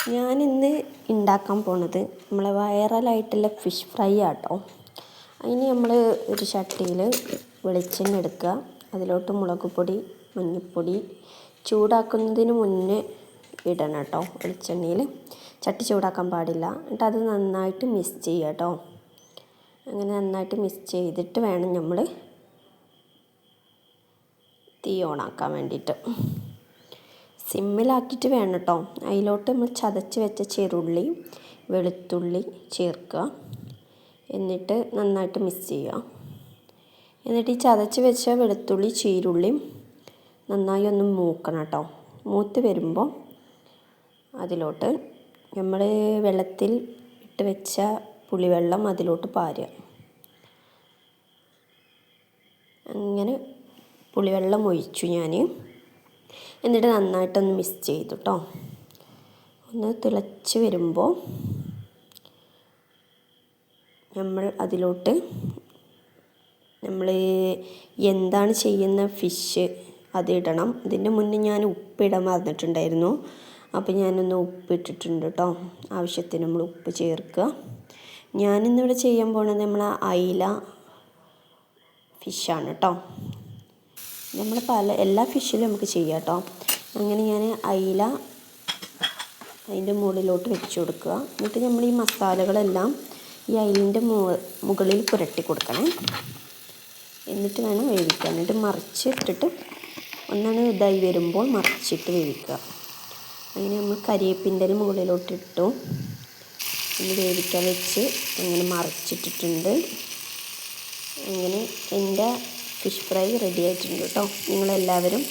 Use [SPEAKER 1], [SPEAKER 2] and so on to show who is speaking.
[SPEAKER 1] ഞാനിന്ന് ഉണ്ടാക്കാൻ പോണത് നമ്മളെ വൈറലായിട്ടുള്ള ഫിഷ് ഫ്രൈ ആട്ടോ. അതിന് നമ്മൾ ഒരു ചട്ടിയിൽ വെളിച്ചെണ്ണ എടുക്കുക, അതിലോട്ട് മുളക് പൊടി, മഞ്ഞൾപ്പൊടി ചൂടാക്കുന്നതിന് മുന്നേ ഇടണം കേട്ടോ. വെളിച്ചെണ്ണയിൽ ചട്ടി ചൂടാക്കാൻ പാടില്ല. എന്നിട്ട് അത് നന്നായിട്ട് മിക്സ് ചെയ്യുക കേട്ടോ. അങ്ങനെ നന്നായിട്ട് മിക്സ് ചെയ്തിട്ട് വേണം നമ്മൾ തീ ഓണാക്കാൻ വേണ്ടിയിട്ട്. സിമ്മിലാക്കിയിട്ട് വേണം കേട്ടോ. അതിലോട്ട് നമ്മൾ ചതച്ച് വെച്ച ചെറുള്ളി, വെളുത്തുള്ളി ചേർക്കുക. എന്നിട്ട് നന്നായിട്ട് മിക്സ് ചെയ്യുക. എന്നിട്ട് ഈ ചതച്ച് വെച്ച വെളുത്തുള്ളി, ചീരുള്ളിയും നന്നായി ഒന്ന് മൂക്കണം കേട്ടോ. മൂത്ത് വരുമ്പോൾ അതിലോട്ട് നമ്മൾ വെള്ളത്തിൽ ഇട്ട് വെച്ച പുളിവെള്ളം അതിലോട്ട് പാരുക. അങ്ങനെ പുളിവെള്ളം ഒഴിച്ചു ഞാൻ. എന്നിട്ട് നന്നായിട്ടൊന്ന് മിക്സ് ചെയ്തു കേട്ടോ. ഒന്ന് തിളച്ച് വരുമ്പോൾ നമ്മൾ അതിലോട്ട് നമ്മൾ എന്താണ് ചെയ്യുന്ന ഫിഷ് അതിടണം. ഇതിൻ്റെ മുന്നേ ഞാൻ ഉപ്പിടാൻ മറന്നിട്ടുണ്ടായിരുന്നു. അപ്പോൾ ഞാനൊന്ന് ഉപ്പിട്ടിട്ടുണ്ട് കേട്ടോ. ആവശ്യത്തിന് നമ്മൾ ഉപ്പ് ചേർക്കുക. ഞാനിന്നിവിടെ ചെയ്യാൻ പോകുന്നത് നമ്മൾ അയില ഫിഷാണ് കേട്ടോ. നമ്മൾ എല്ലാ ഫിഷിലും നമുക്ക് ചെയ്യാം കേട്ടോ. അങ്ങനെ ഞാൻ അയില അതിൻ്റെ മുകളിലോട്ട് വെച്ച് കൊടുക്കുക. എന്നിട്ട് നമ്മൾ ഈ മസാലകളെല്ലാം ഈ അയിലിൻ്റെ മുകളിൽ പുരട്ടി കൊടുക്കണം. എന്നിട്ട് വേണം വേവിക്കാൻ. എന്നിട്ട് മറിച്ചിട്ടിട്ട് ഒന്നാണ് ഇതായി വരുമ്പോൾ മറിച്ചിട്ട് വേവിക്കുക. അങ്ങനെ നമ്മൾ കരിവേപ്പിൻ്റെ മുകളിലോട്ട് ഇട്ടു. ഒന്ന് വേവിക്കാൻ വെച്ച് അങ്ങനെ മറിച്ചിട്ടിട്ടുണ്ട്. അങ്ങനെ എൻ്റെ ഫിഷ് ഫ്രൈ റെഡി ആയിട്ടുണ്ട് കേട്ടോ. നിങ്ങളെല്ലാവരും